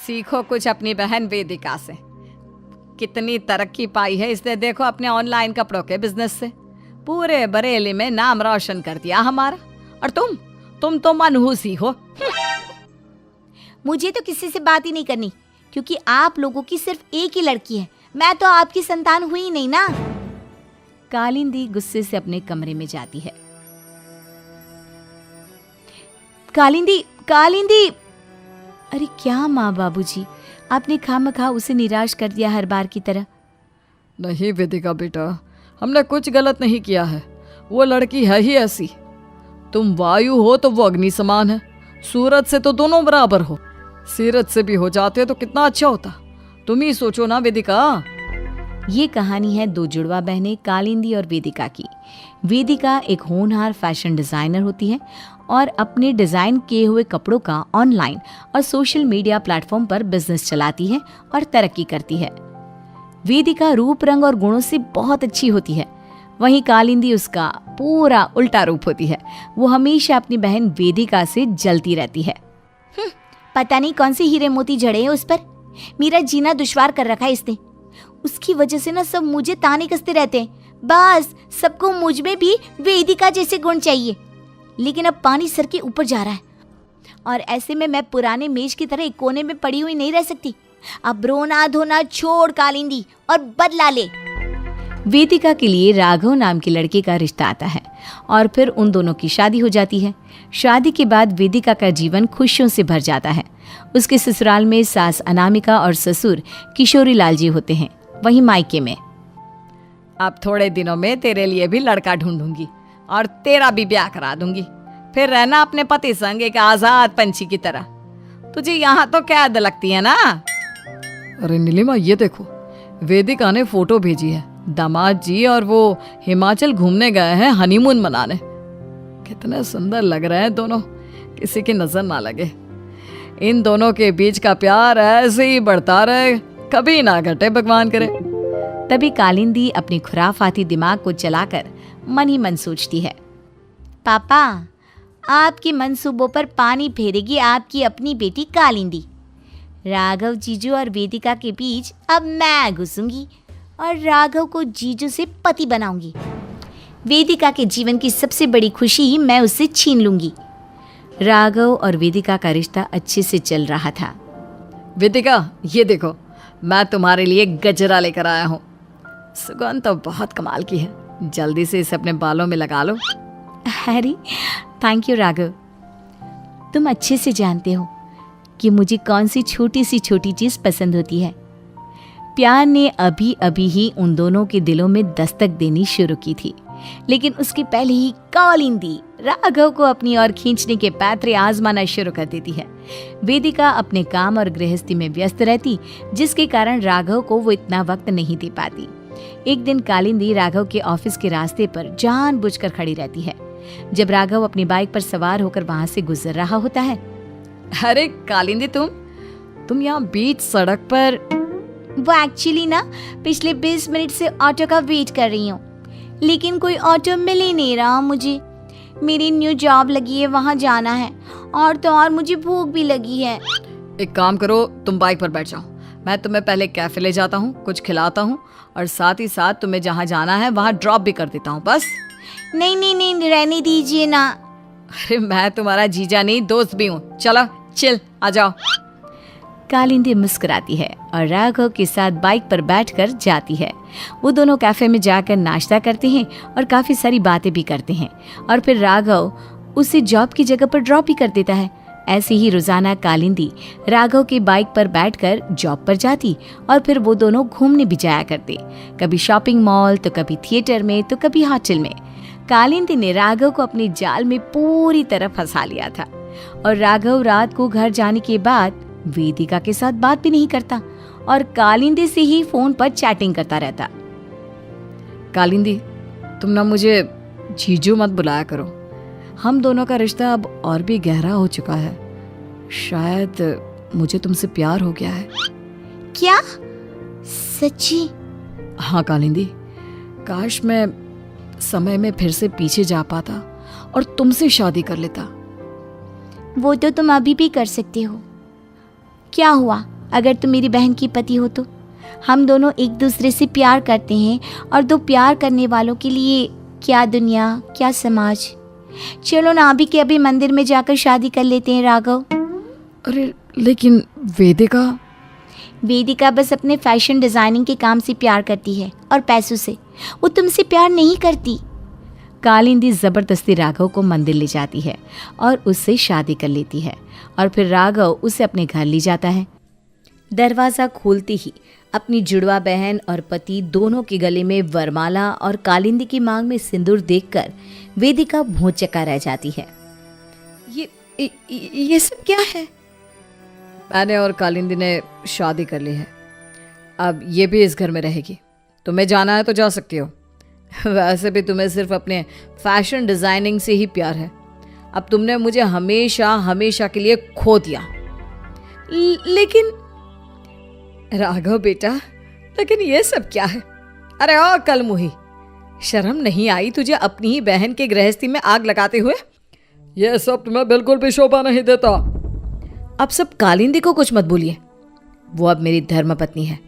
सीखो कुछ अपनी बहन वेदिका से। कितनी तरक्की पाई है इसने, देखो अपने ऑनलाइन कपड़ों के बिजनेस से पूरे बरेली में नाम रोशन कर दिया हमारा। और तुम तो मनहूस ही हो। मुझे तो किसी से बात ही नहीं करनी, क्योंकि आप लोगों की सिर्फ एक ही लड़की है। मैं तो आपकी संतान हुई ही नहीं ना। कालिंदी गुस्से से अपने कमरे में जाती है। कालिंदी, अरे क्या माँ बाबूजी, आपने खामखा उसे निराश कर दिया हर बार की तरह। नहीं वेदिका बेटा, हमने कुछ गलत नहीं किया है। वो लड़की है ही ऐसी। तुम वायु हो तो वो अग्नि समान है। सूरज से तो दोनों बराबर हो। सीरज से भी हो जाते तो कितना अच्छा होता। तुम ही सोचो ना वेदिका। ये कहानी है दो जुड़वा बहनें कालिंदी और वेदिका की। वेदिका एक होनहार फैशन डिजाइनर होती है और अपने डिजाइन किए हुए कपड़ों का ऑनलाइन और सोशल मीडिया प्लेटफॉर्म पर बिजनेस चलाती है और तरक्की करती है। वेदिका रूप रंग और गुणों से बहुत अच्छी होती है, वहीं कालिंदी उसका पूरा उल्टा रूप होती है। वो हमेशा अपनी बहन वेदिका से जलती रहती है। पता नहीं कौन से हीरे मोती जड़े हैं उस पर। मेरा जीना दुश्वार कर रखा है इसने। उसकी वजह से ना सब मुझे ताने कसते रहते हैं। बस सबको मुझ में भी वेदिका जैसे गुण चाहिए। लेकिन अब पानी सर के ऊपर जा रहा है और ऐसे में मैं पुराने मेज की तरह एक कोने में पड़ी हुई नहीं रह सकती। अब रोना धोना छोड़ कालिंदी और बदला ले। वेदिका के लिए राघव नाम के लड़के का रिश्ता आता है और फिर उन दोनों की शादी हो जाती है। शादी के बाद वेदिका का जीवन खुशियों से भर जाता है। उसके ससुराल में सास अनामिका और ससुर किशोरी लाल जी होते हैं। वहीं मायके में अब थोड़े दिनों में तेरे लिए भी लड़का ढूंढूंगी और तेरा भी ब्याह करा दूंगी। फिर रहना अपने पति संग एक आजाद पंछी की तरह। तुझे यहाँ तो कैद लगती है ना। अरे नीलिमा, ये देखो वेदिका ने फोटो भेजी है। दामाद जी और वो हिमाचल घूमने गए हैं हनीमून मनाने। कितने सुंदर लग रहे हैं दोनों, किसी की नजर ना लगे। इन दोनों के बीच का प्यार ऐसे ही बढ़ता रहे, कभी ना घटे, भगवान करे। तभी कालिंदी अपने खुराफाती दिमाग को चलाकर मन ही मन सोचती है। पापा, आपके मंसूबों पर पानी फेरेगी आपकी अपनी बेटी कालिंदी। राघव जीजू और वेदिका के बीच अब मैं घुसूंगी और राघव को जीजू से पति बनाऊंगी। वेदिका के जीवन की सबसे बड़ी खुशी ही मैं उससे छीन लूंगी। राघव और वेदिका का रिश्ता अच्छे से चल रहा था। वेदिका, ये देखो मैं तुम्हारे लिए गजरा लेकर आया हूँ। सुगंध तो बहुत कमाल की है। जल्दी से इसे अपने बालों में लगा लो। अरे थैंक यू राघव। तुम अच्छे से जानते हो कि मुझे कौन सी छोटी चीज़ पसंद होती है। प्यार ने अभी अभी ही उन दोनों के दिलों में दस्तक देनी शुरू की थी, लेकिन उसके पहले ही कालिंदी राघव को अपनी ओर खींचने के पैतरे आजमाना शुरू कर देती है। वेदिका अपने काम और गृहस्थी में व्यस्त रहती, जिसके कारण राघव को वो इतना वक्त नहीं दे पाती। एक दिन कालिंदी राघव के ऑफिस के रास्ते पर जानबूझकर खड़ी रहती है। जब राघव अपनी बाइक पर सवार होकर वहां से गुजर रहा होता है। अरे कालिंदी, तुम यहाँ बीच सड़क पर। वो एक्चुअली ना पिछले 20 मिनट से ऑटो का वेट कर रही हूँ, लेकिन कोई ऑटो मिल ही नहीं रहा मुझे। मेरी न्यू जॉब लगी है, वहाँ जाना है और तो और मुझे भूख भी लगी है। एक काम करो, तुम बाइक पर बैठ जाओ। मैं तुम्हें पहले कैफे ले जाता हूँ, कुछ खिलाता हूँ और साथ ही साथ तुम्हें जहाँ जाना है वहाँ ड्रॉप भी कर देता हूँ। बस नहीं, रहने दीजिए ना। अरे मैं तुम्हारा जीजा नहीं, दोस्त भी हूँ। चलो चिल, आ जाओ। कालिंदी मुस्कुराती है और राघव के साथ बाइक पर बैठकर जाती है। वो दोनों कैफे में जाकर नाश्ता करते हैं और काफी सारी बातें भी करते हैं और फिर राघव उसे जॉब की जगह पर ड्रॉप भी कर देता है। ऐसे ही रोजाना कालिंदी राघव की बाइक पर बैठकर जॉब पर जाती और फिर वो दोनों घूमने भी जाया करते, कभी शॉपिंग मॉल तो कभी थिएटर में तो कभी होटल में। कालिंदी ने राघव को अपने जाल में पूरी तरह फंसा लिया था और राघव रात को घर जाने के बाद वेदिका के साथ बात भी नहीं करता और कालिंदी से ही फोन पर चैटिंग करता रहता। कालिंदी, तुम ना मुझे जीजू मत बुलाया करो। हम दोनों का रिश्ता अब और भी गहरा हो चुका है। शायद मुझे तुमसे प्यार हो गया है। क्या सच्ची? हाँ कालिंदी, काश मैं समय में फिर से पीछे जा पाता और तुमसे शादी कर लेता। वो तो तुम अभी भी कर सकते हो। क्या हुआ, अगर तुम मेरी बहन की पति हो तो। हम दोनों एक दूसरे से प्यार करते हैं और दो प्यार करने वालों के लिए क्या दुनिया, क्या समाज। चलो ना अभी के अभी मंदिर में जाकर शादी कर लेते हैं राघव। अरे लेकिन वेदिका बस अपने फैशन डिज़ाइनिंग के काम से प्यार करती है और पैसों से। वो तुमसे प्यार नहीं करती। कालिंदी ज़बरदस्ती राघव को मंदिर ले जाती है और उससे शादी कर लेती है और फिर राघव उसे अपने घर ले जाता है। दरवाज़ा खोलते ही अपनी जुड़वा बहन और पति दोनों के गले में वरमाला और कालिंदी की मांग में सिंदूर देखकर वेदिका भौंचक्का रह जाती है। ये सब क्या है? मैंने और कालिंदी ने शादी कर ली है, अब ये भी इस घर में रहेगी। तुम्हें जाना है तो जा सकती हो। वैसे भी तुम्हें सिर्फ अपने फैशन डिजाइनिंग से ही प्यार है। अब तुमने मुझे हमेशा हमेशा के लिए खो दिया। लेकिन राघव बेटा, लेकिन ये सब क्या है? अरे ओ कल मुही, शर्म नहीं आई तुझे अपनी ही बहन के गृहस्थी में आग लगाते हुए? ये सब तुम्हें बिल्कुल भी शोभा नहीं देता। अब सब कालिंदी को कुछ मत बोलिए, वो अब मेरी धर्मपत्नी है।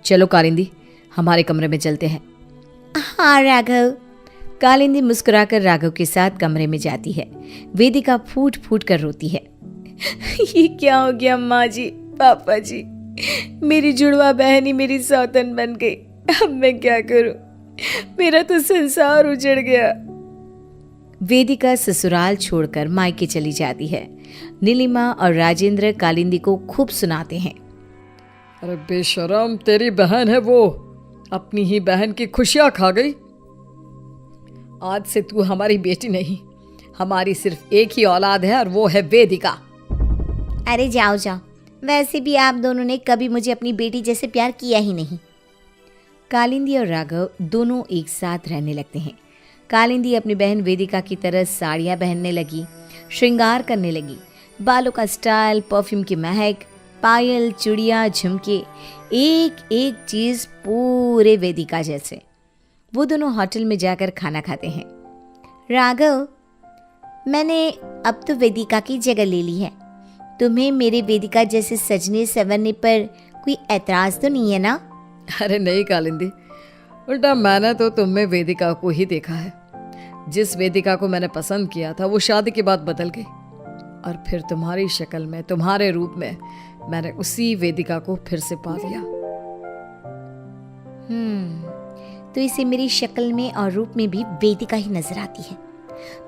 चलो कालिंदी, हमारे कमरे में चलते हैं। हाँ राघव। कालिंदी मुस्कुराकर राघव के साथ कमरे में जाती है। वेदिका फूट फूट कर रोती है। ये क्या हो गया अम्मा जी, पापा जी? मेरी जुड़वा बहन ही मेरी सौतन बन गई। अब मैं क्या करूं? मेरा तो संसार उजड़ गया। वेदिका ससुराल छोड़कर मायके चली जाती है। नीलिमा और राजेंद्र कालिंदी को खूब सुनाते हैं। अरे बेशरम, तेरी बहन है वो, अपनी ही बहन की खुशियां खा गई। आज से तू हमारी बेटी नहीं, हमारी सिर्फ एक ही औलाद है और वो है वेदिका। अरे जाओ जाओ, वैसे भी आप दोनों ने कभी मुझे अपनी बेटी जैसे प्यार किया ही नहीं। कालिंदी और राघव दोनों एक साथ रहने लगते हैं। कालिंदी अपनी बहन वेदिका की तरह साड़ियाँ पहनने लगी, श्रृंगार करने लगी। बालों का स्टाइल, परफ्यूम की महक, पायल, चूड़ियाँ, झुमके, एक एक चीज़ पूरे वेदिका जैसे। वो दोनों होटल में जाकर खाना खाते हैं। राघव, मैंने अब तो वेदिका की जगह ले ली है। तुम्हें मेरे वेदिका जैसे सजने संवरने पर कोई ऐतराज तो नहीं है ना? अरे नहीं कालिंदी, उल्टा मैंने तो तुम में वेदिका को ही देखा है। जिस वेदिका को मैंने पसंद किया था वो शादी के बाद बदल गई, और फिर तुम्हारी शक्ल में, तुम्हारे रूप में मैंने उसी वेदिका को फिर से पा लिया। तो इसे मेरी शक्ल में और रूप में भी वेदिका ही नजर आती है।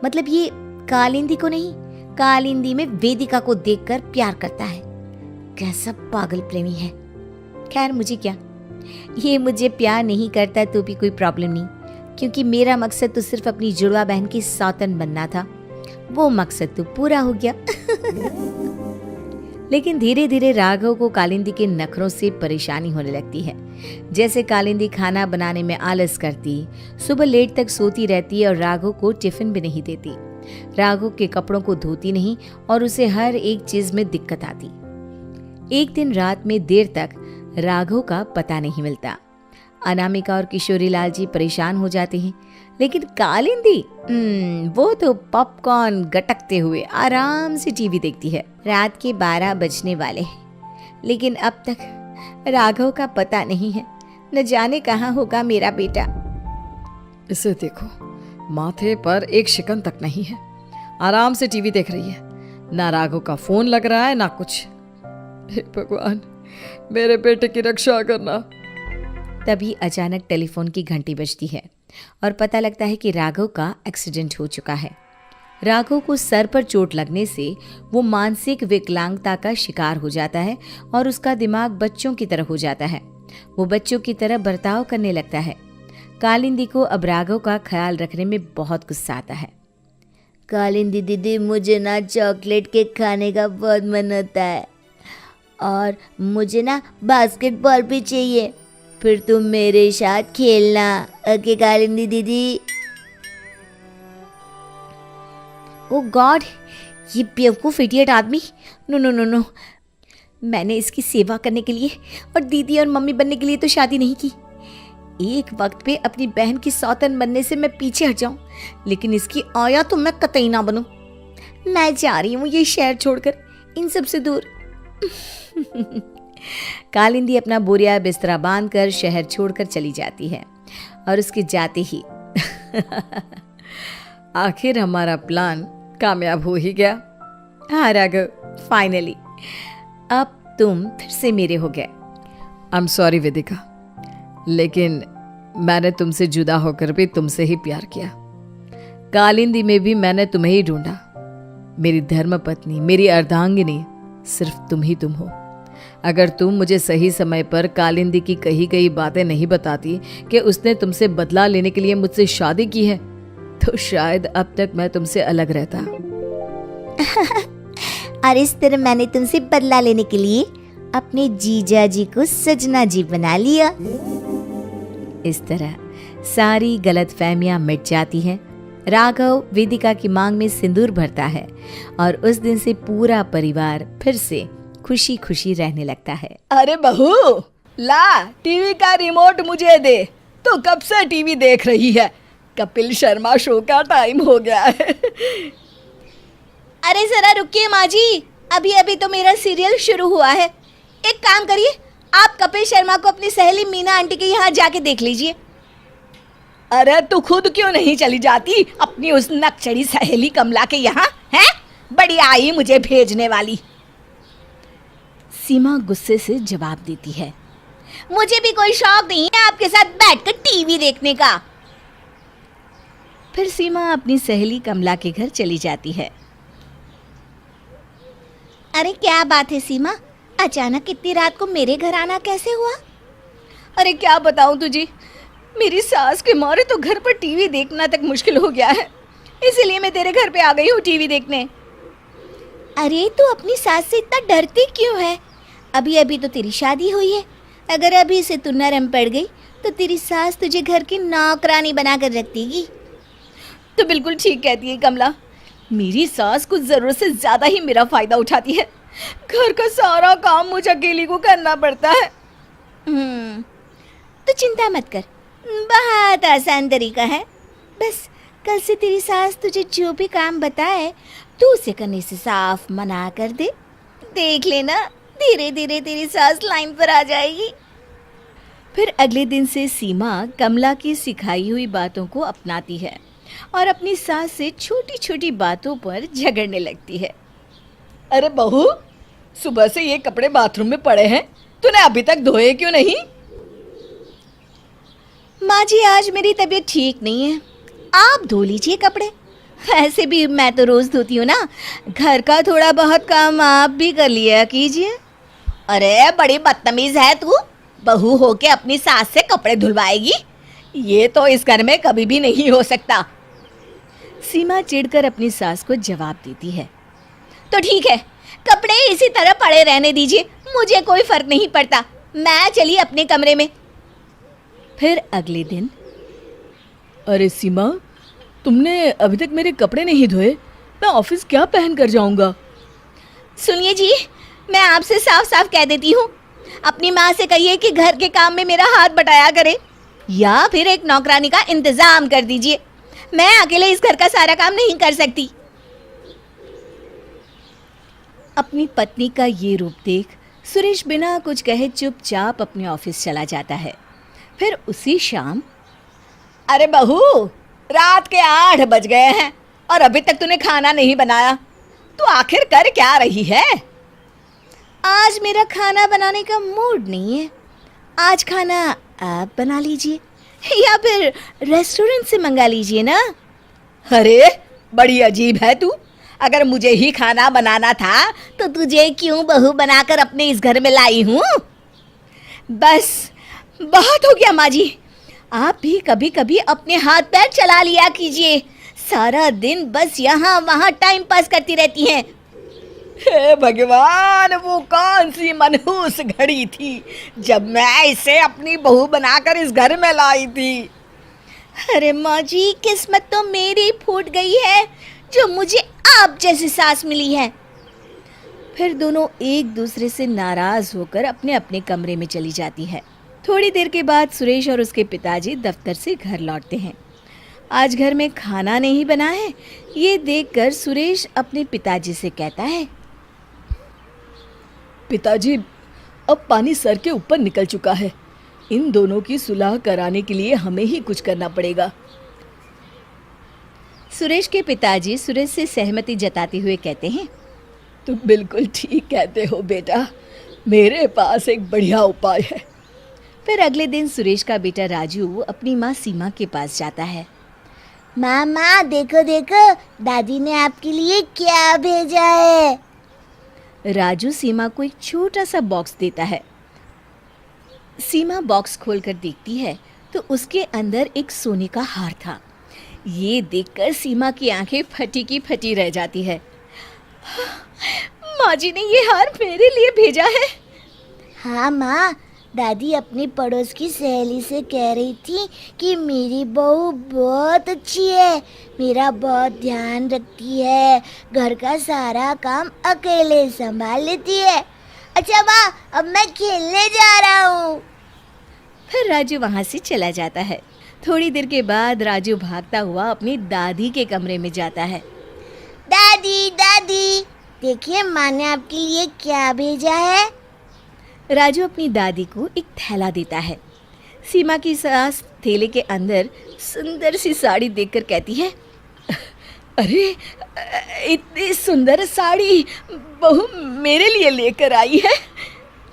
मतलब ये कालिंदी को नहीं, कालिंदी में वेदिका को देखकर प्यार करता है। कैसा पागल प्रेमी है। खैर मुझे क्या, ये मुझे प्यार नहीं करता तो भी कोई प्रॉब्लम नहीं, क्योंकि मेरा मकसद तो सिर्फ अपनी जुड़वा बहन की सौतन बनना था। वो मकसद तो पूरा हो गया। लेकिन धीरे धीरे राघव को कालिंदी के नखरों से परेशानी होने लगती है। जैसे कालिंदी खाना बनाने में आलस करती, सुबह लेट तक सोती रहती और राघव को टिफिन भी नहीं देती। राघव के कपड़ों को धोती नहीं और उसे हर एक चीज में दिक्कत आती। एक दिन रात में देर तक राघव का पता नहीं मिलता। अनामिका और किशोरी लाल जी परेशान हो जाते हैं, लेकिन कालिंदी वो तो पॉपकॉर्न गटकते हुए आराम से टीवी देखती है। रात के 12 बजने वाले हैं, लेकिन अब तक राघव का पता नहीं है। न जाने कहाँ होगा मेरा बेटा। इसे देखो, माथे पर एक शिकन तक नहीं है, आराम से टीवी देख रही है। ना राघव का फोन लग रहा है ना कुछ। हे भगवान, मेरे बेटे की रक्षा करना। तभी अचानक टेलीफोन की घंटी बजती है और पता लगता है कि राघव का एक्सीडेंट हो चुका है। राघव को सर पर चोट लगने से वो मानसिक विकलांगता का शिकार हो जाता है और उसका दिमाग बच्चों की तरह हो जाता है। वो बच्चों की तरह बर्ताव करने लगता है। कालिंदी को अब राघव का ख्याल रखने में बहुत गुस्सा आता है। कालिंदी दीदी, मुझे ना चॉकलेट केक खाने का बहुत मन होता है, और मुझे ना बास्केटबॉल भी चाहिए। फिर तुम मेरे साथ खेलना, ओके कालिंदी दीदी। ओ गॉड, ये बेवकूफ़ इडियट आदमी। नो नो नो नो, मैंने इसकी सेवा करने के लिए और दीदी और मम्मी बनने के लिए तो शादी नहीं की। एक वक्त पे अपनी बहन की सौतन बनने से मैं पीछे हट जाऊं, लेकिन इसकी आया तो मैं कतई ना बनूं। मैं जा रही हूँ ये शहर छोड़कर, इन सब से दूर। कालिंदी अपना बोरिया बिस्तरा बांधकर शहर छोड़कर चली जाती है और उसके जाते ही आखिर हमारा प्लान कामयाब हो ही गया। हाँ राघव, फाइनली अब तुम फिर से मेरे हो गए। आई एम सॉरी वेदिका, लेकिन मैंने तुमसे जुदा होकर भी तुमसे ही प्यार किया। कालिंदी में भी मैंने तुम्हें ही ढूंढा। मेरी धर्मपत्नी, मेरी अर्धांगिनी सिर्फ तुम ही तुम हो। अगर तुम मुझे सही समय पर कालिंदी की कही गई बातें नहीं बताती कि उसने तुमसे बदला लेने के लिए मुझसे शादी की है, तो शायद अब तक मैं तुमसे अलग रहता। और इस तरह मैंने तुमसे बदला लेने के लिए अपने जीजा जी को सजना जी बना लिया। इस तरह सारी गलतफहमियां मिट जाती हैं। राघव वेदिका की मांग में सिंदूर भरता है और उस दिन से पूरा परिवार फिर से खुशी खुशी रहने लगता है। अरे बहू, ला टीवी का रिमोट मुझे दे। तो कब से टीवी देख रही है? कपिल शर्मा शो का टाइम हो गया है। अरे जरा रुकिए माँ जी, अभी अभी तो मेरा सीरियल शुरू हुआ है। एक काम करिए, आप कपिल शर्मा को अपनी सहेली मीना आंटी के यहाँ जाके देख लीजिए। अरे तू खुद क्यों नहीं चली जाती अपनी उस नक्चड़ी सहेली कमला के यहाँ? हैं? बड़ी आई मुझे भेजने वाली। सीमा गुस्से से जवाब देती है। मुझे भी कोई शौक नहीं है आपके साथ बैठकर टीवी देखने का। फिर सीमा अपनी सहेली कमला के घर चली जाती है। अरे क्या बात है सीमा, अचानक इतनी रात को मेरे घर आना कैसे हुआ? अरे क्या बताऊं तुझे, मेरी सास के मारे तो घर पर टीवी देखना तक मुश्किल हो गया है, इसीलिए मैं तेरे घर पे आ गई हूँ टीवी देखने। अरे तू अपनी सास से इतना डरती क्यों है? अभी अभी तो तेरी शादी हुई है। अगर अभी से तू नरम पड़ गई तो तेरी सास तुझे घर की नौकरानी बना कर रख देगी। तो बिल्कुल ठीक कहती है कमला, मेरी सास कुछ ज़रूरत से ज़्यादा ही मेरा फ़ायदा उठाती है। घर का सारा काम मुझे अकेली को करना पड़ता है। तो चिंता मत कर, बहुत आसान तरीका है। बस कल से तेरी सास तुझे जो भी काम बताए तू उसे करने से साफ मना कर दे। देख लेना, धीरे धीरे तेरी सास लाइन पर आ जाएगी। फिर अगले दिन से सीमा कमला की सिखाई हुई बातों को अपनाती है और अपनी सास से छोटी छोटी बातों पर झगड़ने लगती है। अरे बहू, सुबह से ये कपड़े बाथरूम में पड़े हैं, तूने अभी तक धोए क्यों नहीं? माँ जी, आज मेरी तबीयत ठीक नहीं है, आप धो लीजिए कपड़े। ऐसे भी मैं तो रोज धोती हूँ ना, घर का थोड़ा बहुत काम आप भी कर लिया कीजिए। अरे बड़ी बदतमीज है तू, बहू होके अपनी सास से कपड़े धुलवाएगी? ये तो इस घर में कभी भी नहीं हो सकता। सीमा चिढ़कर अपनी सास को जवाब देती है। तो ठीक है, कपड़े इसी तरह पड़े रहने दीजिए, मुझे कोई फर्क नहीं पड़ता। मैं चली अपने कमरे में। फिर अगले दिन। अरे सीमा, तुमने अभी तक मेरे कपड़े नहीं धोए, मैं ऑफिस क्या पहन कर जाऊंगा? सुनिए जी, मैं आपसे साफ साफ कह देती हूँ, अपनी माँ से कहिए कि घर के काम में मेरा हाथ बटाया करे, या फिर एक नौकरानी का इंतजाम कर दीजिए। मैं अकेले इस घर का सारा काम नहीं कर सकती। अपनी पत्नी का ये रूप देख सुरेश बिना कुछ कहे चुपचाप अपने ऑफिस चला जाता है। फिर उसी शाम। अरे बहू, रात के 8 बज गए हैं और अभी तक तूने खाना नहीं बनाया, तू आखिर कर क्या रही है? आज मेरा खाना बनाने का मूड नहीं है। आज खाना आप बना लीजिए या फिर रेस्टोरेंट से मंगा लीजिए ना। अरे बड़ी अजीब है तू, अगर मुझे ही खाना बनाना था तो तुझे क्यों बहू बनाकर अपने इस घर में लाई हूँ? बस बहुत हो गया माँ जी, आप भी कभी कभी अपने हाथ पैर चला लिया कीजिए। सारा दिन बस यहाँ वहाँ टाइम पास करती रहती हैं। हे भगवान, वो कौन सी मनहूस घड़ी थी जब मैं इसे अपनी बहू बनाकर इस घर में लाई थी। अरे माँ जी, किस्मत तो मेरी फूट गई है जो मुझे आप जैसी सास मिली है। फिर दोनों एक दूसरे से नाराज होकर अपने अपने कमरे में चली जाती है। थोड़ी देर के बाद सुरेश और उसके पिताजी दफ्तर से घर लौटते हैं। आज घर में खाना नहीं बना है, ये देखकर सुरेश अपने पिताजी से कहता है। पिताजी, अब पानी सर के ऊपर निकल चुका है। इन दोनों की सुलह कराने के लिए हमें ही कुछ करना पड़ेगा। सुरेश के पिताजी सुरेश से सहमति जताते हुए कहते हैं, तुम बिल्कुल ठीक कहते हो बेटा, मेरे पास एक बढ़िया उपाय है। फिर अगले दिन सुरेश का बेटा राजू अपनी माँ सीमा के पास जाता है। मामा देखो देखो, दादी ने आपके लिए क्या भेजा है। राजू सीमा को एक छोटा सा बॉक्स देता है। सीमा बॉक्स खोलकर देखती है तो उसके अंदर एक सोने का हार था। ये देखकर सीमा की आंखें फटी की फटी रह जाती है। माँ जी ने ये हार मेरे लिए भेजा है। हाँ माँ, दादी अपनी पड़ोस की सहेली से कह रही थी कि मेरी बहू बहुत अच्छी है, मेरा बहुत ध्यान रखती है, घर का सारा काम अकेले संभाल लेती है। अच्छा माँ, अब मैं खेलने जा रहा हूँ। फिर राजू वहाँ से चला जाता है। थोड़ी देर के बाद राजू भागता हुआ अपनी दादी के कमरे में जाता है। दादी दादी, देखिए माँ ने आपके लिए क्या भेजा है। राजू अपनी दादी को एक थैला देता है। सीमा की सास थैले के अंदर सुंदर सी साड़ी देखकर कहती है, अरे इतनी सुंदर साड़ी बहू मेरे लिए लेकर आई है।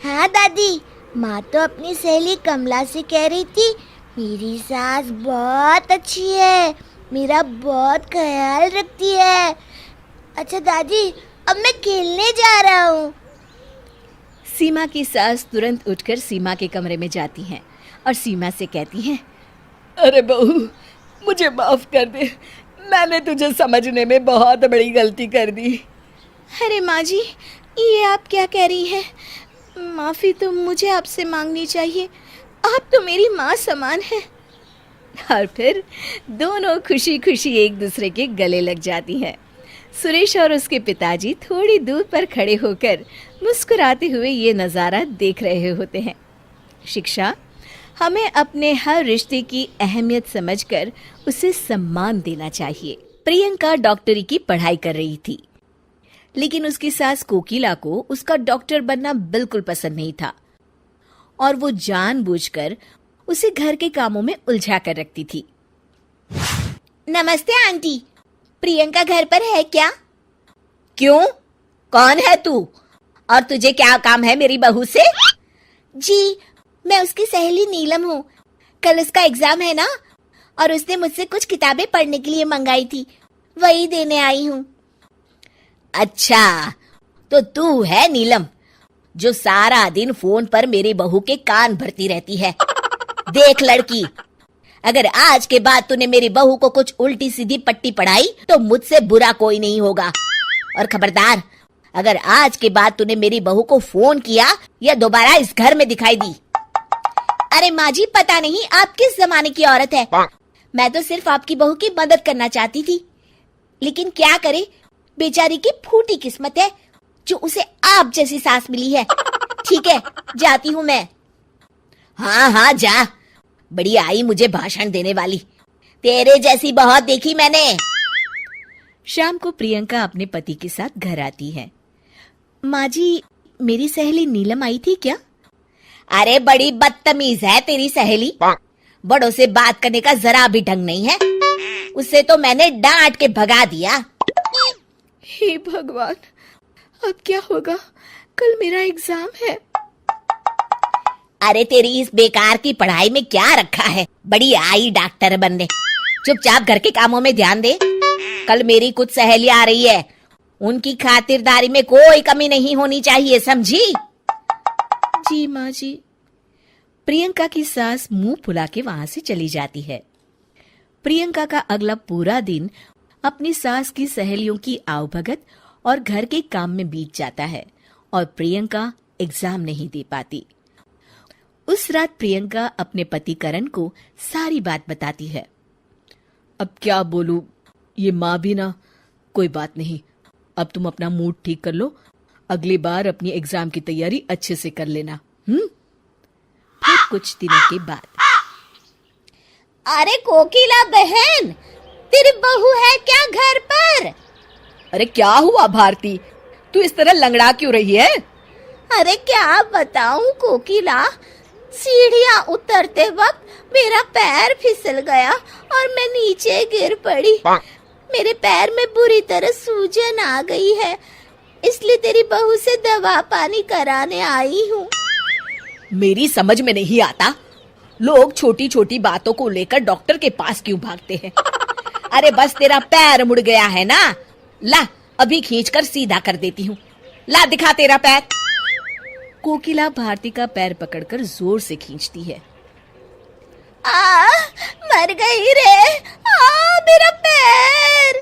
हाँ दादी, माँ तो अपनी सहेली कमला से कह रही थी मेरी सास बहुत अच्छी है, मेरा बहुत ख्याल रखती है। अच्छा दादी, अब मैं खेलने जा रहा हूँ। सीमा की सास तुरंत उठकर सीमा के कमरे में जाती हैं और सीमा से कहती हैं, अरे बहू मुझे माफ कर दे, मैंने तुझे समझने में बहुत बड़ी गलती कर दी। अरे माँ जी, ये आप क्या कह रही हैं? माफ़ी तो मुझे आपसे मांगनी चाहिए, आप तो मेरी माँ समान हैं। और फिर दोनों खुशी खुशी एक दूसरे के गले लग जाती हैं। सुरेश और उसके पिताजी थोड़ी दूर पर खड़े होकर मुस्कुराते हुए ये नज़ारा देख रहे होते हैं। शिक्षा, हमें अपने हर रिश्ते की अहमियत समझकर उसे सम्मान देना चाहिए। प्रियंका डॉक्टरी की पढ़ाई कर रही थी, लेकिन उसकी सास कोकिला को उसका डॉक्टर बनना बिल्कुल पसंद नहीं था और वो जानबूझकर उसे घर के कामों में उलझा कर रखती थी। नमस्ते आंटी, प्रियंका घर पर है क्या? क्यों? कौन है तू और तुझे क्या काम है मेरी बहू से? जी, मैं उसकी सहेली नीलम हूँ। कल उसका एग्जाम है ना, और उसने मुझसे कुछ किताबें पढ़ने के लिए मंगाई थी, वही देने आई हूँ। अच्छा, तो तू है नीलम जो सारा दिन फोन पर मेरी बहू के कान भरती रहती है। देख लड़की, अगर आज के बाद तूने मेरी बहू को कुछ उल्टी सीधी पट्टी पढ़ाई तो मुझसे बुरा कोई नहीं होगा। और खबरदार, अगर आज के बाद तूने मेरी बहू को फोन किया या दोबारा इस घर में दिखाई दी। अरे माँ जी, पता नहीं आप किस जमाने की औरत है। मैं तो सिर्फ आपकी बहू की मदद करना चाहती थी, लेकिन क्या करे, बेचारी की फूटी किस्मत है जो उसे आप जैसी सास मिली है। ठीक है, जाती हूँ मैं। हाँ हाँ जा, बड़ी आई मुझे भाषण देने वाली, तेरे जैसी बहुत देखी मैंने। शाम को प्रियंका अपने पति के साथ घर आती है। माँ जी, मेरी सहेली नीलम आई थी क्या? अरे बड़ी बदतमीज है तेरी सहेली, बड़ों से बात करने का जरा भी ढंग नहीं है। उसे तो मैंने डांट के भगा दिया। हे भगवान, अब क्या होगा? कल मेरा एग्जाम है। अरे तेरी इस बेकार की पढ़ाई में क्या रखा है? बड़ी आई डॉक्टर बनने। चुपचाप घर के कामों में ध्यान दे। कल मेरी कुछ सहेलियां आ रही है, उनकी खातिरदारी में कोई कमी नहीं होनी चाहिए, समझी? जी माँ जी। प्रियंका की सास मुंह फुला के वहां से चली जाती है। प्रियंका का अगला पूरा दिन अपनी सास की सहेलियों की आवभगत और घर के काम में बीत जाता है और प्रियंका एग्जाम नहीं दे पाती। उस रात प्रियंका अपने पति करण को सारी बात बताती है। अब क्या बोलूं, ये माँ भी ना। कोई बात नहीं, अब तुम अपना मूड ठीक कर लो, अगली बार अपनी एग्जाम की तैयारी अच्छे से कर लेना। फिर कुछ दिनों के बाद, अरे कोकिला बहन, तेरी बहू है क्या घर पर? अरे क्या हुआ भारती, तू इस तरह लंगड़ा क्यों रही है? अरे क्या बताऊं कोकिला, सीढ़ियां उतरते वक्त मेरा पैर फिसल गया और मैं नीचे गिर पड़ी। मेरे पैर में बुरी तरह सूजन आ गई है, इसलिए तेरी बहू से दवा पानी कराने आई हूँ। मेरी समझ में नहीं आता, लोग छोटी छोटी बातों को लेकर डॉक्टर के पास क्यों भागते हैं। अरे बस तेरा पैर मुड़ गया है ना, ला अभी खींचकर सीधा कर देती हूँ, ला दिखा तेरा पैर। कोकिला भारती का पैर पकड़कर जोर से खींचती है। मर गई रे, मेरा पैर।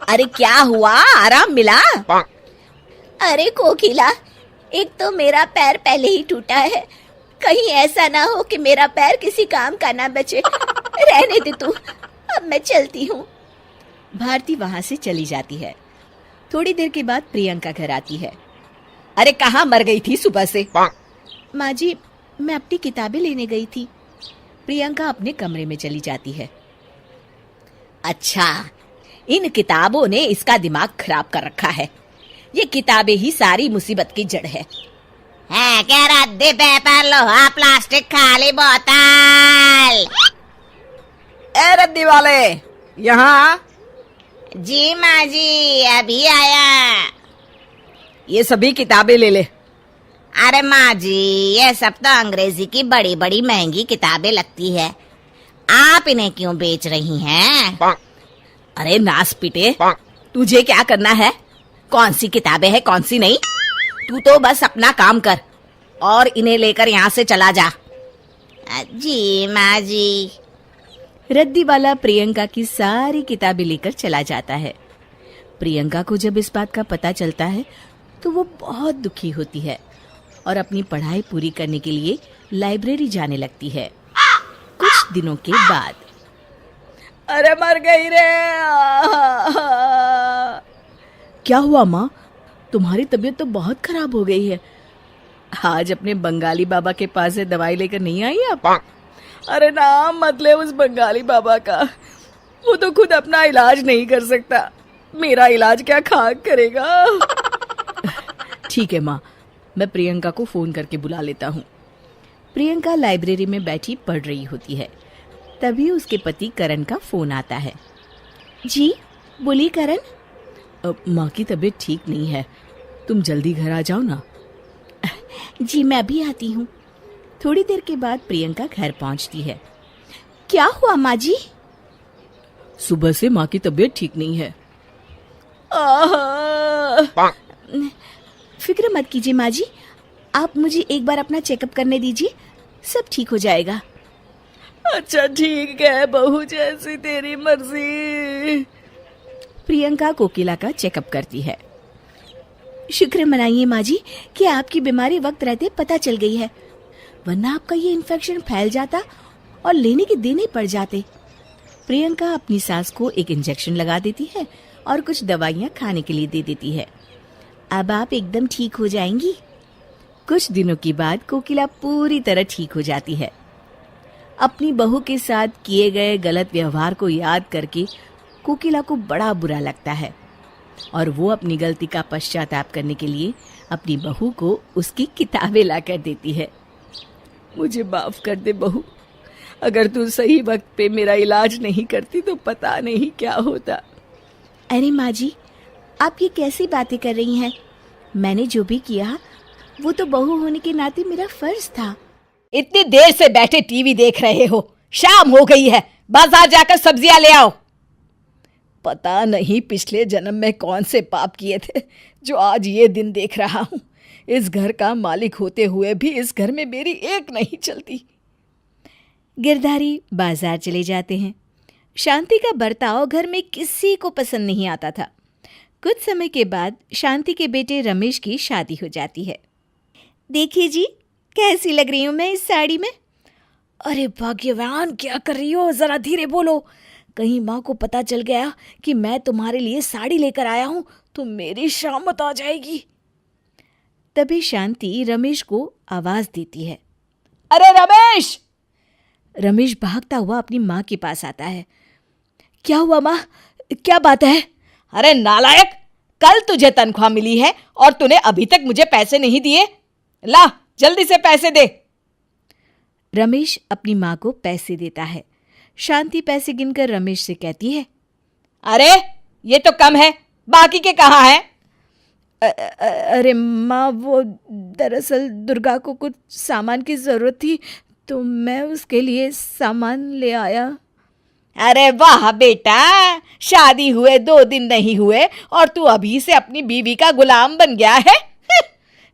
अरे क्या हुआ, आराम मिला? अरे कोकिला, एक तो मेरा पैर पहले ही टूटा है, कहीं ऐसा ना हो कि मेरा पैर किसी काम का ना बचे। रहने दे तू, अब मैं चलती हूँ। भारती वहां से चली जाती है। थोड़ी देर के बाद प्रियंका घर आती है। अरे कहाँ मर गई थी सुबह से? माँ जी, मैं अपनी किताबें लेने गई थी। प्रियंका अपने कमरे में चली जाती है। अच्छा, इन किताबों ने इसका दिमाग खराब कर रखा है। ये किताबें ही सारी मुसीबत की जड़ है। क्या रद्दी पेपर, लोहा, प्लास्टिक, खाली बोतल। ए रद्दी वाले, यहाँ जी माँ जी, अभी आया। ये सभी किताबें ले ले। अरे माँ जी, ये सब तो अंग्रेजी की बड़ी बड़ी महंगी किताबें लगती है, आप इन्हें क्यों बेच रही हैं? अरे नास पीटे, तुझे क्या करना है? कौन सी किताबें हैं कौन सी नहीं? तू तो बस अपना काम कर और इन्हें लेकर यहाँ से चला जा। जी माँ जी। रद्दी वाला प्रियंका की सारी किताबें लेकर चला जाता है। प्रियंका को जब इस बात का पता चलता है तो वो बहुत दुखी होती है और अपनी पढ़ाई पूरी करने के लिए लाइब्रेरी जाने लगती है। कुछ दिनों के बाद, अरे मर गई रे। क्या हुआ माँ, तुम्हारी तबीयत तो बहुत खराब हो गई है। आज अपने बंगाली बाबा के पास से दवाई लेकर नहीं आई आप? अरे नाम मत ले उस बंगाली बाबा का, वो तो खुद अपना इलाज नहीं कर सकता, मेरा इलाज क्या खाक करेगा। ठीक है माँ, मैं प्रियंका को फोन करके बुला लेता हूँ। प्रियंका लाइब्रेरी में बैठी पढ़ रही होती है। तभी उसके पति करण का फोन आता है। जी बोलिए करण। माँ की तबीयत ठीक नहीं है, तुम जल्दी घर आ जाओ ना। जी मैं अभी आती हूँ। थोड़ी देर के बाद प्रियंका घर पहुँचती है। क्या हुआ माँ जी? सुबह से माँ की तबीयत ठीक नहीं है। फिक्र मत कीजिए माँ जी, आप मुझे एक बार अपना चेकअप करने दीजिए, सब ठीक हो जाएगा। अच्छा ठीक है, बहू जैसी तेरी मर्जी। प्रियंका कोकिला का चेकअप करती है। शुक्र मनाइए माँ जी कि आपकी बीमारी वक्त रहते पता चल गई है, वरना आपका ये इन्फेक्शन फैल जाता और लेने के देने पड़ जाते। प्रियंका अपनी सास को एक इंजेक्शन लगा देती है और कुछ दवाइयाँ खाने के लिए दे देती है। अब आप एकदम ठीक हो जाएंगी। कुछ दिनों के बाद कोकिला पूरी तरह ठीक हो जाती है। अपनी बहू के साथ किए गए गलत व्यवहार को याद करके कोकिला को बड़ा बुरा लगता है और वो अपनी गलती का पश्चाताप करने के लिए अपनी बहू को उसकी किताबें लाकर देती है। मुझे माफ कर दे बहू, अगर तू सही वक्त पे मेरा इलाज नहीं करती तो पता नहीं क्या होता। अरे माँ जी, आप ये कैसी बातें कर रही हैं? मैंने जो भी किया वो तो बहू होने के नाते मेरा फर्ज था। इतनी देर से बैठे टीवी देख रहे हो, शाम हो गई है, बाजार जाकर सब्जियां ले आओ। पता नहीं पिछले जन्म में कौन से पाप किए थे जो आज ये दिन देख रहा हूँ। इस घर का मालिक होते हुए भी इस घर में मेरी एक नहीं चलती। गिरधारी बाजार चले जाते हैं। शांति का बर्ताव घर में किसी को पसंद नहीं आता था। कुछ समय के बाद शांति के बेटे रमेश की शादी हो जाती है। देखिए जी, कैसी लग रही हूँ मैं इस साड़ी में? अरे भाग्यवान, क्या कर रही हो? जरा धीरे बोलो, कहीं माँ को पता चल गया कि मैं तुम्हारे लिए साड़ी लेकर आया हूँ तो मेरी शामत आ जाएगी। तभी शांति रमेश को आवाज देती है। अरे रमेश! रमेश भागता हुआ अपनी माँ के पास आता है। क्या हुआ माँ, क्या बात है? अरे नालायक, कल तुझे तनख्वाह मिली है और तूने अभी तक मुझे पैसे नहीं दिए। ला जल्दी से पैसे दे। रमेश अपनी माँ को पैसे देता है। शांति पैसे गिनकर रमेश से कहती है, अरे ये तो कम है, बाकी के कहाँ हैं? अरे माँ, वो दरअसल दुर्गा को कुछ सामान की जरूरत थी तो मैं उसके लिए सामान ले आया। अरे वाह बेटा, शादी हुए 2 दिन नहीं हुए और तू अभी से अपनी बीवी का गुलाम बन गया है।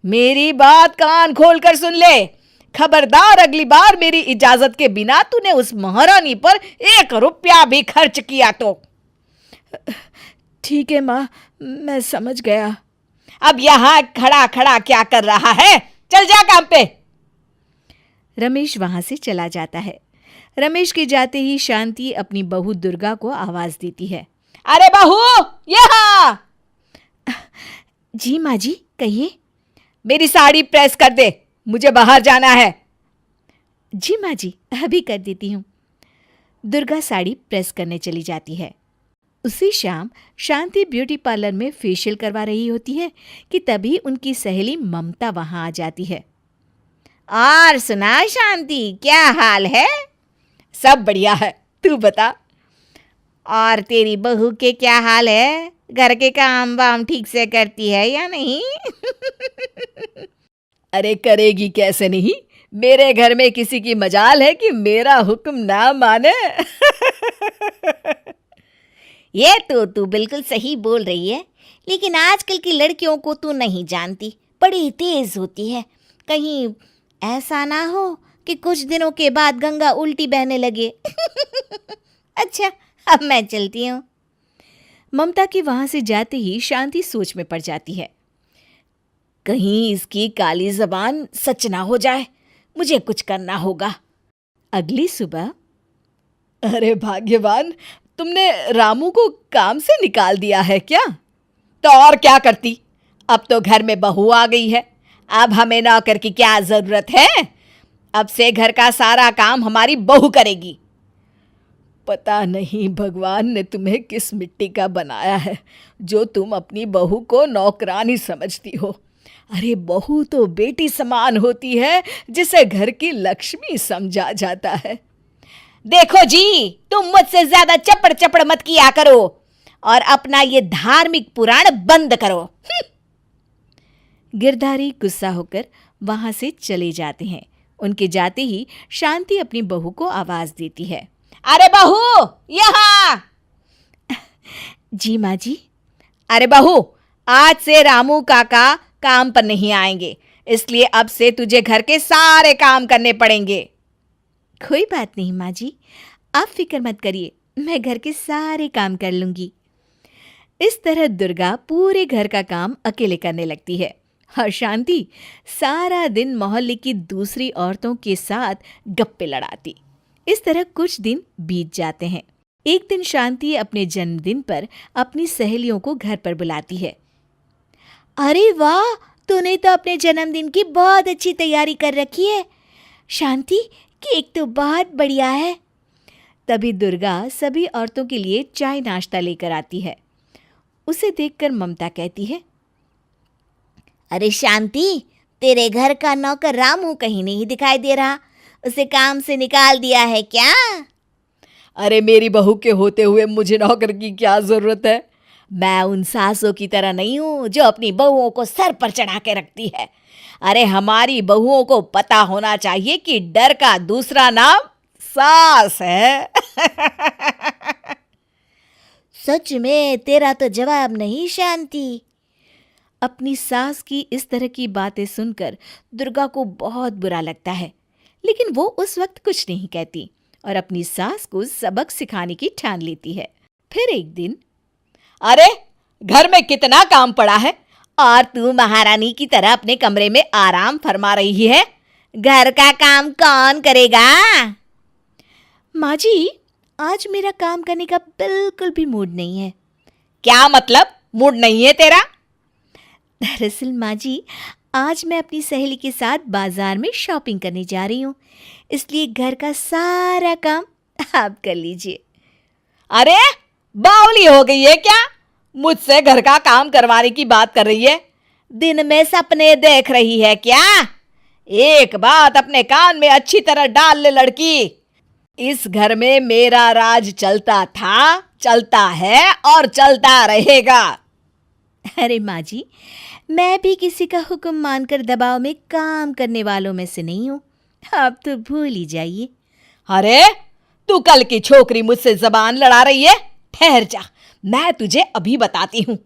मेरी बात कान खोल कर सुन ले। खबरदार अगली बार मेरी इजाजत के बिना तूने उस महारानी पर 1 रुपया भी खर्च किया तो। ठीक है माँ, मैं समझ गया। अब यहाँ खड़ा खड़ा क्या कर रहा है? चल जा काम पे। रमेश वहां से चला जाता है। रमेश के जाते ही शांति अपनी बहू दुर्गा को आवाज देती है, अरे बहू यहाँ। जी माँ जी, कहिए। मेरी साड़ी प्रेस कर दे, मुझे बाहर जाना है। जी माँ जी, अभी कर देती हूँ। दुर्गा साड़ी प्रेस करने चली जाती है। उसी शाम शांति ब्यूटी पार्लर में फेशियल करवा रही होती है कि तभी उनकी सहेली ममता वहां आ जाती है। और सुना शांति, क्या हाल है? सब बढ़िया है, तू बता। और तेरी बहू के क्या हाल है? घर के काम वाम ठीक से करती है या नहीं? अरे करेगी कैसे नहीं, मेरे घर में किसी की मजाल है कि मेरा हुक्म ना माने। ये तो तू बिल्कुल सही बोल रही है, लेकिन आजकल की लड़कियों को तू नहीं जानती, बड़ी तेज होती है। कहीं ऐसा ना हो कि कुछ दिनों के बाद गंगा उल्टी बहने लगे। अच्छा, अब मैं चलती हूँ। ममता के वहां से जाते ही शांति सोच में पड़ जाती है। कहीं इसकी काली जबान सच ना हो जाए, मुझे कुछ करना होगा। अगली सुबह, अरे भाग्यवान, तुमने रामू को काम से निकाल दिया है क्या? तो और क्या करती, अब तो घर में बहू आ गई है, अब हमें नौकर की क्या जरूरत है? अब से घर का सारा काम हमारी बहू करेगी। पता नहीं भगवान ने तुम्हें किस मिट्टी का बनाया है जो तुम अपनी बहू को नौकरानी समझती हो। अरे बहू तो बेटी समान होती है जिसे घर की लक्ष्मी समझा जाता है। देखो जी, तुम मुझसे ज्यादा चपड़ चपड़ मत किया करो और अपना ये धार्मिक पुराण बंद करो। गिरधारी गुस्सा होकर वहां से चले जाते हैं। उनके जाते ही शांति अपनी बहू को आवाज देती है, अरे बहू यहाँ। जी माँ जी। अरे बहू, आज से रामू काका काम पर नहीं आएंगे, इसलिए अब से तुझे घर के सारे काम करने पड़ेंगे। कोई बात नहीं माँ जी, आप फिक्र मत करिए, मैं घर के सारे काम कर लूंगी। इस तरह दुर्गा पूरे घर का काम अकेले करने लगती है और शांति सारा दिन मोहल्ले की दूसरी औरतों के साथ गप्पे लड़ाती। इस तरह कुछ दिन बीत जाते हैं। एक दिन शांति अपने जन्मदिन पर अपनी सहेलियों को घर पर बुलाती है। अरे वाह, तूने तो अपने जन्मदिन की बहुत अच्छी तैयारी कर रखी है शांति, केक तो बहुत बढ़िया है। तभी दुर्गा सभी औरतों के लिए चाय नाश्ता लेकर आती है। उसे देखकर ममता कहती है, अरे शांति, तेरे घर का नौकर रामू कहीं नहीं दिखाई दे रहा, उसे काम से निकाल दिया है क्या? अरे मेरी बहू के होते हुए मुझे नौकर की क्या जरूरत है? मैं उन सासों की तरह नहीं हूं जो अपनी बहुओं को सर पर चढ़ा के रखती है। अरे हमारी बहुओं को पता होना चाहिए कि डर का दूसरा नाम सास है। सच में तेरा तो जवाब नहीं शांति। अपनी सास की इस तरह की बातें सुनकर दुर्गा को बहुत बुरा लगता है, लेकिन वो उस वक्त कुछ नहीं कहती और अपनी सास को सबक सिखाने की ठान लेती है। फिर एक दिन, अरे घर में कितना काम पड़ा है और तू महारानी की तरह अपने कमरे में आराम फरमा रही है, घर का काम कौन करेगा? माँ जी, आज मेरा काम करने का बिल्कुल भी मूड नहीं है। क्या मतलब मूड नहीं है तेरा? दरअसल माँ जी, आज मैं अपनी सहेली के साथ बाजार में शॉपिंग करने जा रही हूँ, इसलिए घर का सारा काम आप कर लीजिए। अरे बावली हो गई है क्या? मुझसे घर का काम करवाने की बात कर रही है? दिन में सपने देख रही है क्या? एक बात अपने कान में अच्छी तरह डाल ले लड़की, इस घर में मेरा राज चलता था, चलता है और चलता रहेगा। अरे माँ जी, मैं भी किसी का हुक्म मानकर दबाव में काम करने वालों में से नहीं हूँ, आप तो भूल ही जाइए। अरे तू कल की छोकरी मुझसे जबान लड़ा रही है? ठहर जा, मैं तुझे अभी बताती हूँ।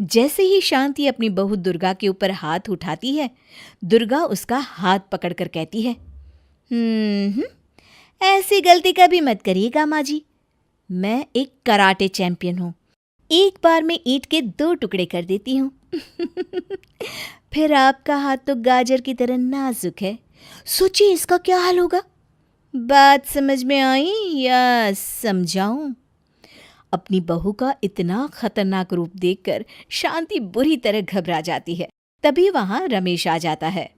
जैसे ही शांति अपनी बहू दुर्गा के ऊपर हाथ उठाती है, दुर्गा उसका हाथ पकड़कर कहती है, ऐसी गलती कभी मत करिएगा माँ जी, मैं एक कराटे चैंपियन हूँ, एक बार में ईंट के 2 टुकड़े कर देती हूँ। फिर आपका हाथ तो गाजर की तरह नाजुक है, सोचिए इसका क्या हाल होगा। बात समझ में आई या समझाऊं? अपनी बहू का इतना खतरनाक रूप देखकर शांति बुरी तरह घबरा जाती है। तभी वहां रमेश आ जाता है।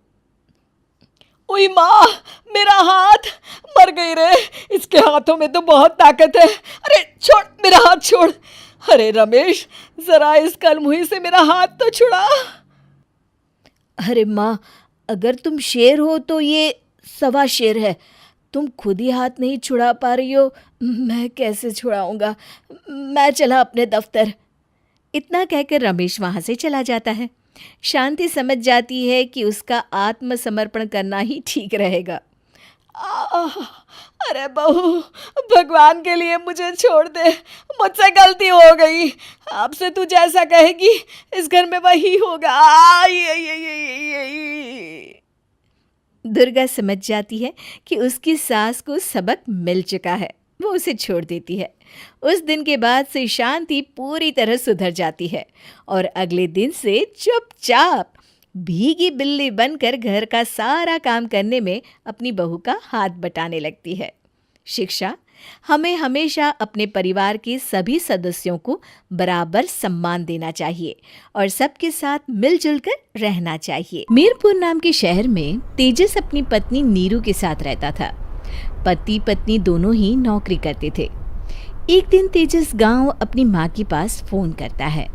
ओए माँ, मेरा हाथ, मर गई रे, इसके हाथों में तो बहुत ताकत है। अरे छोड़, मेरा हाथ छोड़। अरे रमेश, जरा इस कलमुही से मेरा हाथ तो छुड़ा। अरे माँ, अगर तुम शेर हो तो ये सवा शेर है, तुम खुद ही हाथ नहीं छुड़ा पा रही हो, मैं कैसे छुड़ाऊंगा। मैं चला अपने दफ्तर। इतना कहकर रमेश वहां से चला जाता है। शांति समझ जाती है कि उसका आत्मसमर्पण करना ही ठीक रहेगा। अरे बहू, भगवान के लिए मुझे छोड़ दे, मुझसे गलती हो गई। आपसे तू जैसा कहेगी इस घर में वही होगा। दुर्गा समझ जाती है कि उसकी सास को सबक मिल चुका है, वो उसे छोड़ देती है। उस दिन के बाद से शांति पूरी तरह सुधर जाती है और अगले दिन से चुपचाप भीगी बिल्ली बनकर घर का सारा काम करने में अपनी बहू का हाथ बटाने लगती है। शिक्षा: हमें हमेशा अपने परिवार के सभी सदस्यों को बराबर सम्मान देना चाहिए और सबके साथ मिलजुल कर रहना चाहिए। मीरपुर नाम के शहर में तेजस अपनी पत्नी नीरू के साथ रहता था। पति पत्नी दोनों ही नौकरी करते थे। एक दिन तेजस गांव अपनी माँ के पास फोन करता है।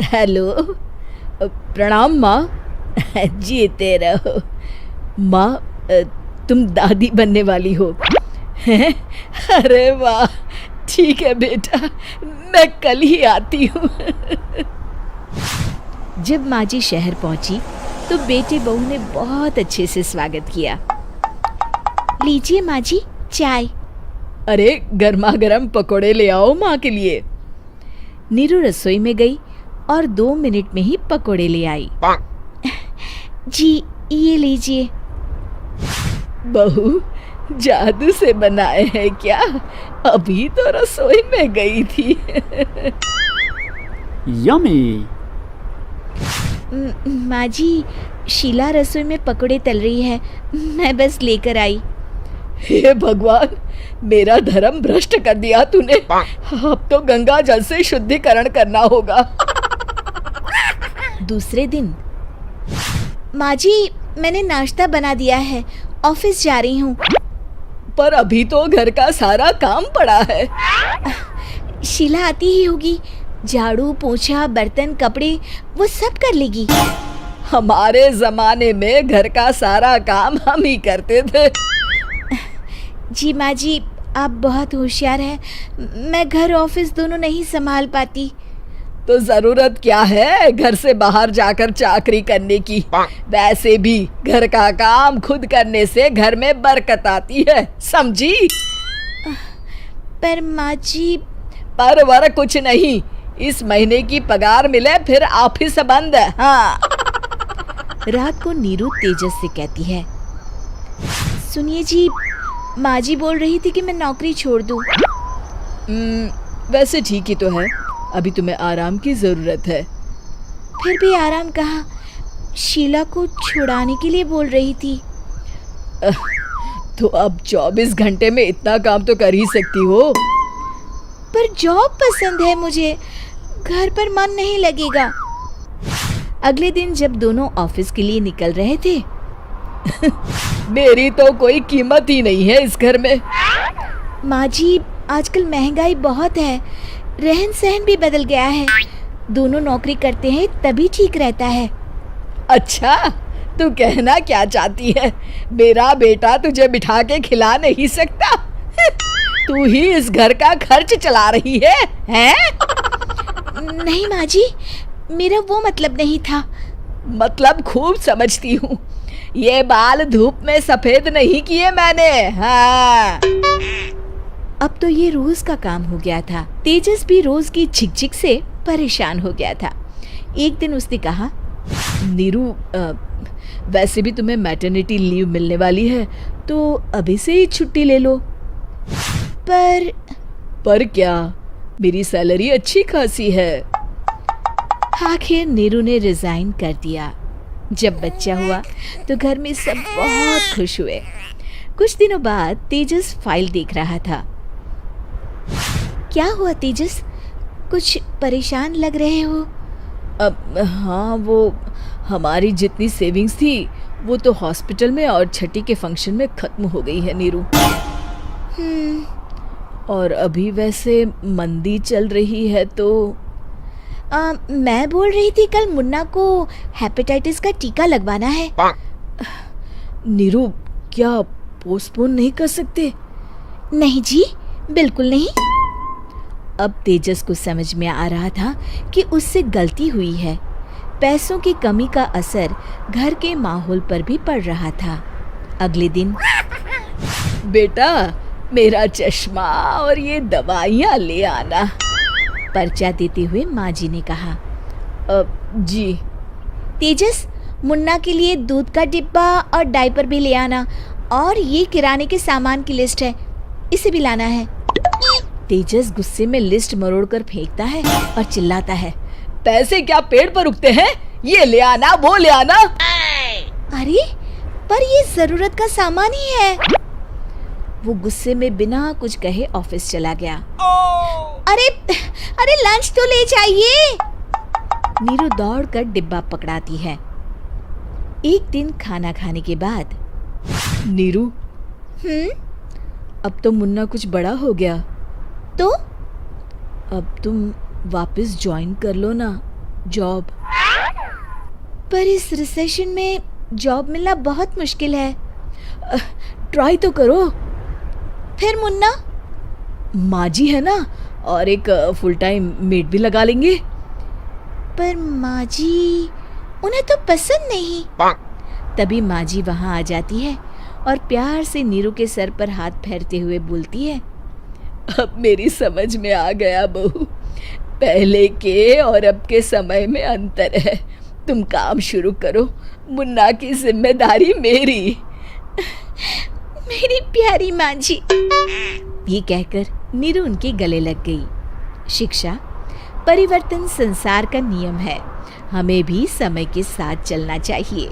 हेलो, प्रणाम माँ। जीते रहो माँ, तुम दादी बनने वाली हो? अरे वाह, ठीक है बेटा, मैं कल ही आती हूँ। जब माँ जी शहर पहुंची तो बेटे बहू ने बहुत अच्छे से स्वागत किया। लीजिए माँ जी चाय। अरे गर्मा गर्म पकोड़े ले आओ माँ के लिए। नीरू रसोई में गई और 2 मिनट में ही पकोड़े ले आई। जी ये लीजिए। बहू, जादू से बनाए हैं क्या? अभी तो रसोई में गई थी। यम्मी। माँ जी, शीला रसोई में पकोड़े तल रही है, मैं बस लेकर आई। हे भगवान, मेरा धर्म भ्रष्ट कर दिया तूने। अब तो गंगा जल से शुद्धिकरण करना होगा। दूसरे दिन, माँ जी मैंने नाश्ता बना दिया है, ऑफिस जा रही हूँ। पर अभी तो घर का सारा काम पड़ा है। शीला आती ही होगी, झाड़ू पोछा बर्तन कपड़े वो सब कर लेगी। हमारे जमाने में घर का सारा काम हम ही करते थे। जी माँ जी, आप बहुत होशियार हैं, मैं घर ऑफिस दोनों नहीं संभाल पाती। तो जरूरत क्या है घर से बाहर जाकर चाकरी करने की? वैसे भी घर का काम खुद करने से घर में बरकत आती है, समझी? पर माँ जी। पर वर कुछ नहीं, इस महीने की पगार मिले फिर ऑफिस बंद है। हाँ। रात को नीरू तेजस से कहती है, सुनिए जी, माँ जी बोल रही थी कि मैं नौकरी छोड़ दूँ। वैसे ठीक ही तो है, अभी तुम्हें आराम की जरूरत है। फिर भी आराम कहाँ, शीला को छुड़ाने के लिए बोल रही थी। तो अब 24 घंटे में इतना काम तो कर ही सकती हो। पर जॉब पसंद है मुझे, घर पर मन नहीं लगेगा। अगले दिन जब दोनों ऑफिस के लिए निकल रहे थे, मेरी तो कोई कीमत ही नहीं है इस घर में। माँ जी, आजकल महंगाई बहुत है, रहन सहन भी बदल गया है। दोनों नौकरी करते हैं तभी ठीक रहता है। अच्छा, तू कहना क्या चाहती है? मेरा बेटा तुझे बिठा के खिला नहीं सकता? तू ही इस घर का खर्च चला रही है, हैं? नहीं माँ जी, मेरा वो मतलब नहीं था। मतलब खूब समझती हूँ। ये बाल धूप में सफेद नहीं किए मैंने। हाँ। अब तो ये रोज का काम हो गया था। तेजस भी रोज की झिकझिक से परेशान हो गया था। एक दिन उसने कहा, नीरू, वैसे भी तुम्हें मैटरनिटी लीव मिलने वाली है, तो अभी से ही छुट्टी ले लो। पर क्या? मेरी सैलरी अच्छी खासी है। आखिर नीरू ने रिजाइन कर दिया। जब बच्चा हुआ तो घर में सब बहुत खुश हुए। कुछ दिनों बाद तेजस फाइल देख रहा था। क्या हुआ तेजस, कुछ परेशान लग रहे हो? अब हाँ, वो हमारी जितनी सेविंग्स थी वो तो हॉस्पिटल में और छठी के फंक्शन में खत्म हो गई है नीरू। और अभी वैसे मंदी चल रही है तो मैं बोल रही थी कल मुन्ना को हेपेटाइटिस का टीका लगवाना है। नीरू, क्या पोस्टपोन नहीं कर सकते? नहीं जी, बिल्कुल नहीं। अब तेजस को समझ में आ रहा था कि उससे गलती हुई है। पैसों की कमी का असर घर के माहौल पर भी पड़ रहा था। अगले दिन, बेटा, मेरा चश्मा और ये दवाइयाँ ले आना, पर्चा देते हुए माँ जी ने कहा। जी। तेजस, मुन्ना के लिए दूध का डिब्बा और डायपर भी ले आना, और ये किराने के सामान की लिस्ट है, इसे भी लाना है। तेजस गुस्से में लिस्ट मरोड़कर फेंकता है और चिल्लाता है, पैसे क्या पेड़ पर उगते हैं? ये ले आना, वो ले आना। अरे, पर ये जरूरत का सामान ही है। वो गुस्से में बिना कुछ कहे ऑफिस चला गया। अरे लंच तो ले जाइए। नीरू दौड़कर डिब्बा पकड़ाती है। एक दिन खाना खाने के बाद, नीरू, अब तो मुन्ना कुछ बड़ा हो गया, तो अब तुम वापस ज्वाइन कर लो ना जॉब। पर इस रिसेशन में जॉब मिलना बहुत मुश्किल है। ट्राई तो करो। फिर मुन्ना? माँ जी है ना, और एक फुल टाइम मेड भी लगा लेंगे। पर माँ जी, उन्हें तो पसंद नहीं। तभी माँ जी वहाँ आ जाती है और प्यार से नीरू के सर पर हाथ फेरते हुए बोलती है, अब मेरी समझ में आ गया बहू, पहले के और अब के समय में अंतर है। तुम काम शुरू करो, मुन्ना की जिम्मेदारी मेरी। मेरी प्यारी माँ जी। ये कहकर नीरू उनके गले लग गई। शिक्षा, परिवर्तन संसार का नियम है। हमें भी समय के साथ चलना चाहिए।